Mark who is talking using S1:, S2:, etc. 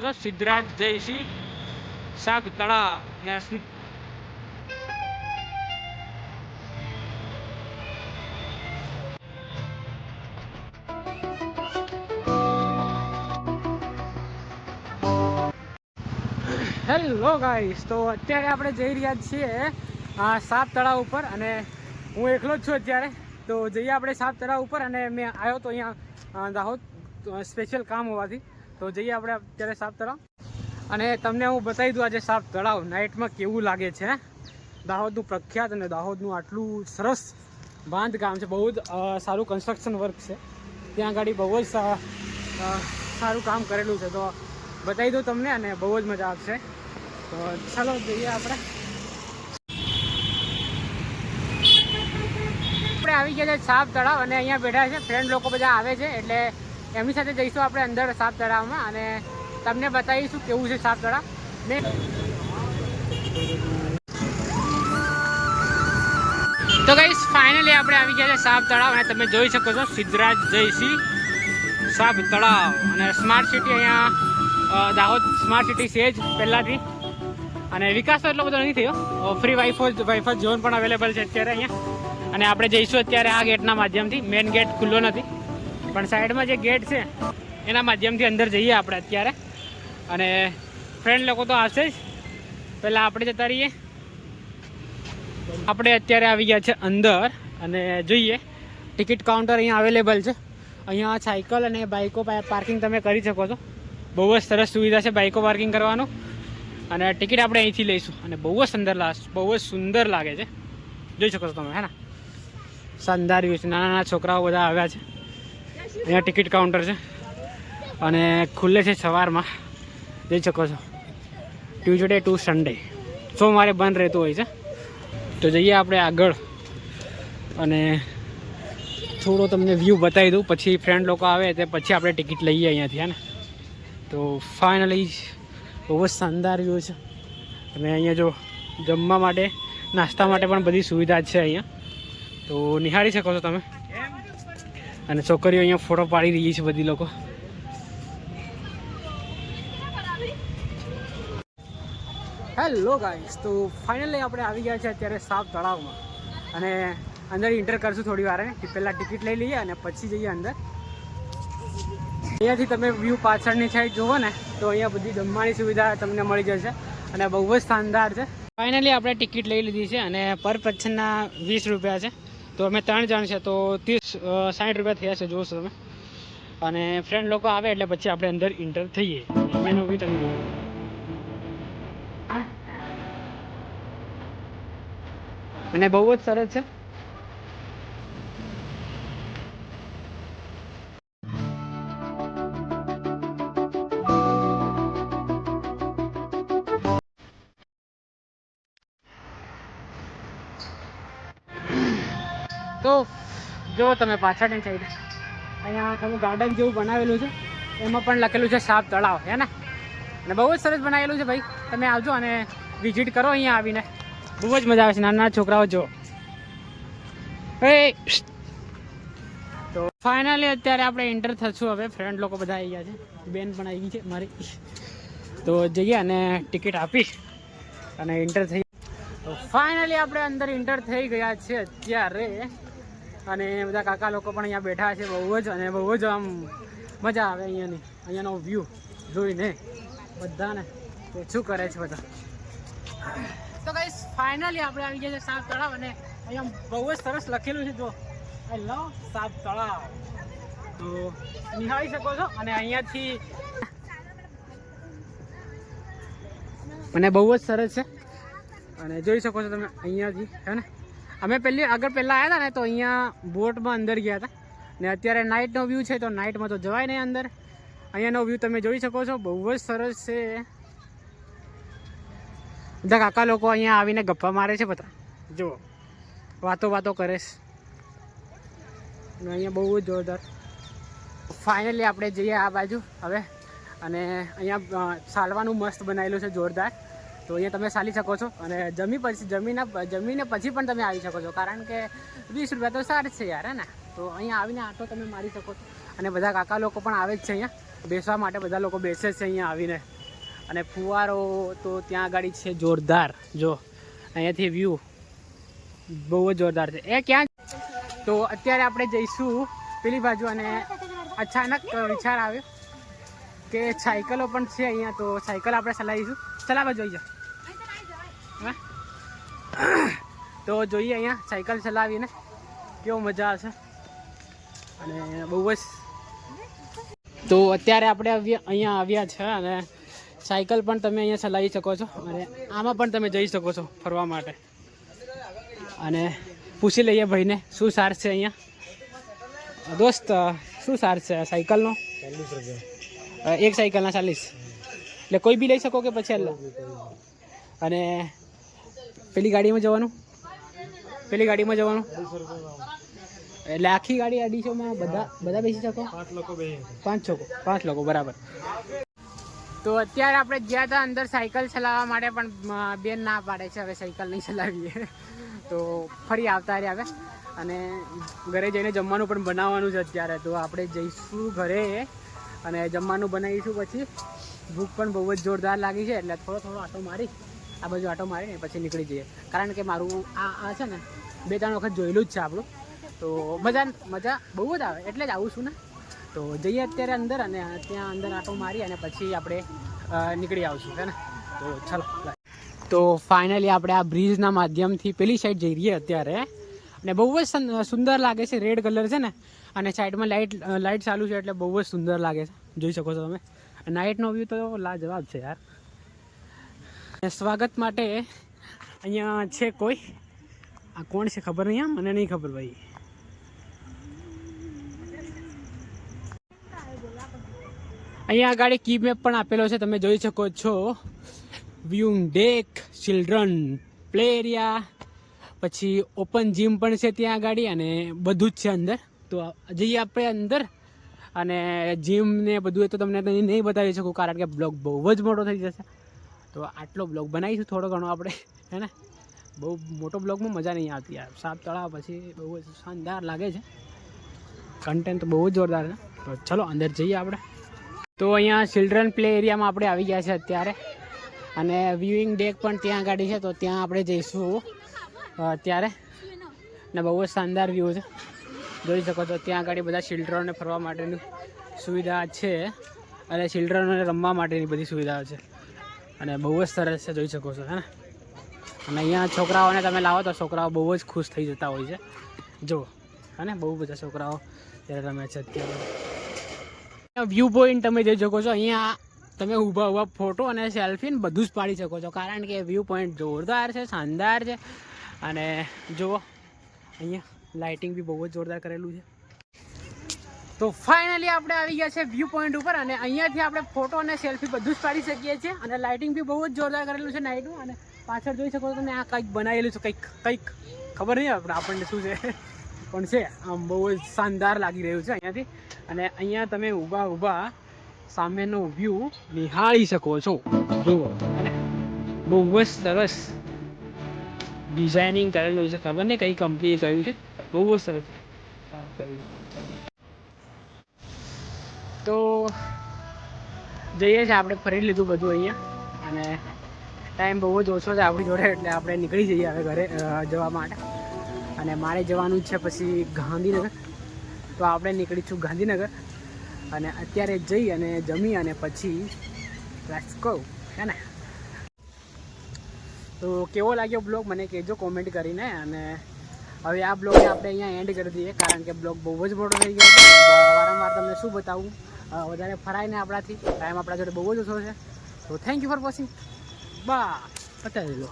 S1: સિદ્ધરાજ જયસિંહ શાક તળાવ. Hello guys, તો અત્યારે આપણે જઈ રહ્યા છીએ સાપ તળાવ ઉપર અને હું એકલો જ છું અત્યારે. તો જઈએ આપણે સાપ તળાવ ઉપર અને મેં આવ્યો તો અહીંયા દાહોદ સ્પેશિયલ કામ હોવાથી. તો જઈએ આપણે અત્યારે સાપ તળાવ અને તમને હું બતાવી દઉં આજે સાપ તળાવ નાઇટમાં કેવું લાગે છે. દાહોદનું પ્રખ્યાત અને દાહોદનું આટલું સરસ બાંધકામ છે, બહુ જ સારું કન્સ્ટ્રક્શન વર્ક છે ત્યાં આગળ, બહુ જ સારું કામ કરેલું છે. તો બતાવી દઉં તમને અને બહુ જ મજા આવશે. તો ચાલો જઈએ આપણે આવી ગયા છે સાપ તળાવ અને અહીંયા બેઠા છે ફ્રેન્ડ લોકો બધા આવે છે, એટલે એમની સાથે જઈશું આપણે અંદર સાપ તળાવમાં અને તમને બતાવીશું કેવું છે સાપ તળાવ. તો ગાઈસ ફાઇનલી આપણે આવી ગયા છે સાપ તળાવ અને તમે જોઈ શકો છો સિદ્ધરાજ જયસિંહ સાપ તળાવ અને સ્માર્ટ સિટી. અહીંયા દાહોદ સ્માર્ટ સિટી છે જ પહેલાંથી અને વિકાસ તો એટલો બધો નથી થયો. ફ્રી વાઈફાઈ ઝોન પણ અવેલેબલ છે અત્યારે અહીંયા અને આપણે જઈશું અત્યારે આ ગેટના માધ્યમથી. મેઇન ગેટ ખુલ્લો નથી પણ સાઈડમાં જે ગેટ છે એના માધ્યમથી અંદર જઈએ આપણે અત્યારે અને ફ્રેન્ડ લોકો તો આવશે જ. પહેલાં આપણે જતા રહીએ. આપણે અત્યારે આવી ગયા છે અંદર અને જોઈએ ટિકિટ કાઉન્ટર અહીંયા અવેલેબલ છે. અહીંયા સાયકલ અને બાઇકો પાર્કિંગ તમે કરી શકો છો. બહુ જ સરસ સુવિધા છે બાઇકો પાર્કિંગ કરવાનું અને ટિકિટ આપણે અહીંથી લઈશું અને બહુ જ સુંદર લાગે છે, જોઈ શકો છો તમે. હે ને શાનદાર વ્યૂ છે. નાના છોકરાઓ બધા આવ્યા છે. અહીંયા ટિકિટ કાઉન્ટર છે અને ખુલ્લે છે સવારમાં, જોઈ શકો છો. ટ્યુઝડે ટુ સન્ડે સોમવારે બંધ રહેતું હોય છે. તો જઈએ આપણે આગળ અને થોડો તમને વ્યૂ બતાવી દઉં, પછી ફ્રેન્ડ લોકો આવે તે પછી આપણે ટિકિટ લઈએ અહીંયાથી. હે ને તો ફાઇનલી બહુ જ શાનદાર વ્યૂ છે અને અહીંયા જો જમવા માટે નાસ્તા માટે પણ બધી સુવિધા છે અહીંયા, તો નિહાળી શકો છો તમે. અને છોકરીઓ અહીંયા ફોટો પાડી રહી છે બધી લોકો. હેલો ગાઈસ, તો ફાઇનલી આપણે આવી ગયા છે અત્યારે સાપ તળાવમાં અને અંદર એન્ટર કરશું થોડી વાર. પહેલાં ટિકિટ લઈ લઈએ અને પછી જઈએ અંદર. અહીંયાથી તમે વ્યૂ પાછળની સાઈડ જુઓ ને તો અહીંયા બધી જમવાની સુવિધા તમને મળી જશે અને બહુ જ શાનદાર છે. ફાઇનલી આપણે ટિકિટ લઈ લીધી છે અને પર પર્સનના 20 રૂપિયા છે. તો અમે 3 જણ છે તો 60 રૂપિયા થયા છે, જોશો તમે. અને ફ્રેન્ડ લોકો આવે એટલે પછી આપણે અંદર એન્ટર થઈએ. એનો બી તમે અને બહુ જ સરસ છે. તો જો તમે પાછળની સાઈડ અહીંયા તમે ગાર્ડન જેવું બનાવેલું છે, એમાં પણ લખેલું છે સાપ તળાવ. હે ને અને બહુ જ સરસ બનાવેલું છે ભાઈ. તમે આવજો અને વિઝિટ કરો અહીંયા આવીને, બહુ જ મજા આવે છે. નાના છોકરાઓ જો. તો ફાઇનલી અત્યારે આપણે એન્ટર થશું હવે. ફ્રેન્ડ લોકો બધા આવી ગયા છે, બેન પણ આવી ગઈ છે મારી. તો જઈએ અને ટિકિટ આપી અને એન્ટર થઈ. તો ફાઇનલી આપણે અંદર એન્ટર થઈ ગયા છે અત્યારે અને બધા કાકા લોકો પણ અહીંયા બેઠા છે. બહુ જ અને બહુ જ આમ મજા આવે અહીંયાનો વ્યૂ જોઈને બધાને શું કરે છે બધા. તો ગાઈસ ફાઇનલી આપણે આવી ગયા છે સાપ તળાવ અને અહીંયા બહુ જ સરસ લખેલું છે, જો આઈ લવ સાપ તળાવ. તો નિહાળી શકો છો અને અહીંયાથી મને બહુ જ સરસ છે અને જોઈ શકો છો તમે અહીંયાથી. હે ને અમે પહેલાં આવ્યા હતા ને તો અહીંયા બોટમાં અંદર ગયા હતા ને અત્યારે નાઇટનો વ્યૂ છે તો નાઇટમાં તો જવાય નહીં અંદર. અહીંયાનો વ્યૂ તમે જોઈ શકો છો, બહુ જ સરસ છે. બધા કાકા લોકો અહીંયા આવીને ગપ્પા મારે છે, બધા જુઓ વાતો કરે છે અને અહીંયા બહુ જ જોરદાર. ફાઇનલી આપણે જઈએ આ બાજુ હવે અને અહીંયા સાલવાનું મસ્ત બનાવેલું છે, જોરદાર. તો અહીંયા તમે ચાલી શકો છો અને જમીને પછી પણ તમે આવી શકો છો, કારણ કે 20 રૂપિયા તો સારું છે યાર. હે ને તો અહીંયા આવીને આટો તમે મારી શકો છો અને બધા કાકા લોકો પણ આવે જ છે અહીંયા. બેસવા માટે બધા લોકો બેસે છે અહીંયા આવીને. અને ફુવારો તો ત્યાં આગળ છે જોરદાર. જો અહીંયાથી વ્યૂ બહુ જ જોરદાર છે. એ ક્યાં? તો અત્યારે આપણે જઈશું પેલી બાજુ અને અચાનક વિચાર આવ્યો કે સાયકલો પણ છે અહીંયા, તો સાયકલ આપણે ચલાવીશું. ચલાવવા જોઈ જાઓ. હા, તો જોઈએ અહીંયા સાયકલ ચલાવીને કેવો મજા આવશે. અને બહુ જ તો અત્યારે આપણે અહીંયા આવ્યા છે અને સાયકલ પણ તમે અહીંયા ચલાવી શકો છો અને આમાં પણ તમે જઈ શકો છો ફરવા માટે. અને પૂછી લઈએ ભાઈને શું ચાર્જ છે અહીંયા. દોસ્ત શું ચાર્જ છે સાયકલનો? 40 રૂપિયા. એક સાયકલના 40. એટલે કોઈ બી લઈ શકો કે પછી? અને પેલી ગાડીમાં જવાનું? પેલી ગાડીમાં જવાનું એટલે આખી ગાડી 250માં બધા બેસી શકો? 5 લોકો બરાબર. તો અત્યારે આપણે ગયા હતા અંદર સાયકલ ચલાવવા માટે, પણ બેન ના પાડે છે હવે સાયકલ નહીં ચલાવીએ. તો ફરી આવતા રહ્યા હવે. અને ઘરે જઈને જમવાનું પણ બનાવવાનું છે અત્યારે. તો આપણે જઈશું ઘરે અને જમવાનું બનાવીશું. પછી ભૂખ પણ બહુ જ જોરદાર લાગી છે એટલે થોડો આટો મારી આ બાજુ આટો મારીને પછી નીકળી જઈએ. કારણ કે મારું આ છે ને 2-3 વખત જોયેલું જ છે આપણું. તો મજા બહુ જ આવે એટલે જ આવું છું ને. તો જઈએ અત્યારે અંદર અને ત્યાં અંદર આટો મારી અને પછી આપણે નીકળી આવશું, છે ને. તો ચાલો. તો ફાઇનલી આપણે આ બ્રિજના માધ્યમથી પેલી સાઈડ જઈ રહીએ અત્યારે. અને બહુ જ સુંદર લાગે છે. રેડ કલર છે ને અને સાઈડમાં લાઇટ ચાલુ છે એટલે બહુ જ સુંદર લાગે છે. જોઈ શકો છો તમે. નાઇટનો વ્યૂ તો લાજવાબ છે યાર. સ્વાગત માટે અહીંયા છે કોઈ. આ કોણ છે ખબર નહીં. મને નહીં ખબર ભાઈ. અહીંયા આગળ કી મેપ પણ આપેલો છે, તમે જોઈ શકો છો. Viewing deck, children play area, પછી ઓપન જીમ પણ છે ત્યાં આગળ અને બધું જ છે અંદર. તો જઈએ આપણે અંદર. અને જીમ ને બધું એ તો તમને નહીં બતાવી શકું કારણ કે બ્લોગ બહુ જ મોટો થઈ જશે. તો આટલો બ્લોગ બનાવીશું થોડો ઘણો આપણે, હે ને. બહુ મોટો બ્લોગમાં મજા નહીં આવતી યાર. સાપ તળાવ પછી બહુ જ શાનદાર લાગે છે. કન્ટેન્ટ તો બહુ જ જોરદાર છે. તો ચલો અંદર જઈએ આપણે. તો અહીંયા ચિલ્ડ્રન પ્લે એરિયામાં આપણે આવી ગયા છે અત્યારે. અને વ્યુઇંગ ડેક પણ ત્યાં આગળ છે, તો ત્યાં આપણે જઈશું અત્યારે. ને બહુ જ શાનદાર વ્યૂ છે, જોઈ શકો છો. ત્યાં આગળ બધા ચિલ્ડ્રનને ફરવા માટેની સુવિધા છે અને ચિલ્ડ્રનોને રમવા માટેની બધી સુવિધાઓ છે અને બહુ જ સરસ છે, જોઈ શકો છો, હે ને. અને અહીંયા છોકરાઓને તમે લાવો તો છોકરાઓ બહુ જ ખુશ થઈ જતા હોય છે. જો, હે ને, બહુ બધા છોકરાઓ ત્યારે રમે છે અત્યારે. વ્યૂ પોઈન્ટ તમે જોઈ શકો છો. અહીંયા તમે ઊભા ફોટો અને સેલ્ફી ને બધું જ પાડી શકો છો કારણ કે વ્યૂ પોઈન્ટ જોરદાર છે, શાનદાર છે. અને જુઓ અહીંયા લાઇટિંગ બી બહુ જ જોરદાર કરેલું છે. તો ફાઇનલી આપણે આવી ગયા છે વ્યૂ પોઈન્ટ ઉપર અને અહીંયાથી આપણે ફોટો અને સેલ્ફી બધું જ પાડી શકીએ છીએ. અને લાઇટિંગ બી બહુ જ જોરદાર કરેલું છે નાઇટનું. અને પાછળ જોઈ શકો છો તમે આ કંઈક બનાવેલું છે, કંઈક ખબર નહીં આપણને શું છે પણ છે. આમ બહુ જ શાનદાર લાગી રહ્યું છે અહીંયાથી. અને અહીંયા તમે ઊભા સામેનો વ્યૂ નિહાળી શકો છો. જુઓ, અને બહુ જ સરસ ડિઝાઇનિંગ કરેલું છે. ખબર નહીં કઈ કંપનીએ કર્યું છે, બહુ જ સરસ કર્યું. તો જઈએ છીએ આપણે. ફરી લીધું બધું અહીંયા અને ટાઈમ બહુ જ ઓછો છે આપણી જોડે એટલે આપણે નીકળી જઈએ હવે ઘરે જવા માટે. અને મારે જવાનું છે પછી ગાંધીનગર. તો આપણે નીકળીશું ગાંધીનગર અને અત્યારે જઈ અને જમી અને પછી લેટ્સ ગો, હે ને. તો કેવો લાગ્યો બ્લોગ મને કહેજો કોમેન્ટ કરીને. અને હવે આ બ્લોગને આપણે અહીંયા એન્ડ કરી દઈએ કારણ કે બ્લોગ બહુ જ મોટો થઈ ગયો છે. વારંવાર તમને શું બતાવું, વધારે ફરાય ને આપણાથી. ટાઈમ આપણા જોડે બહુ જ ઓછો છે. તો થેન્ક યુ ફોર વોચિંગ. બા પતાવી લો.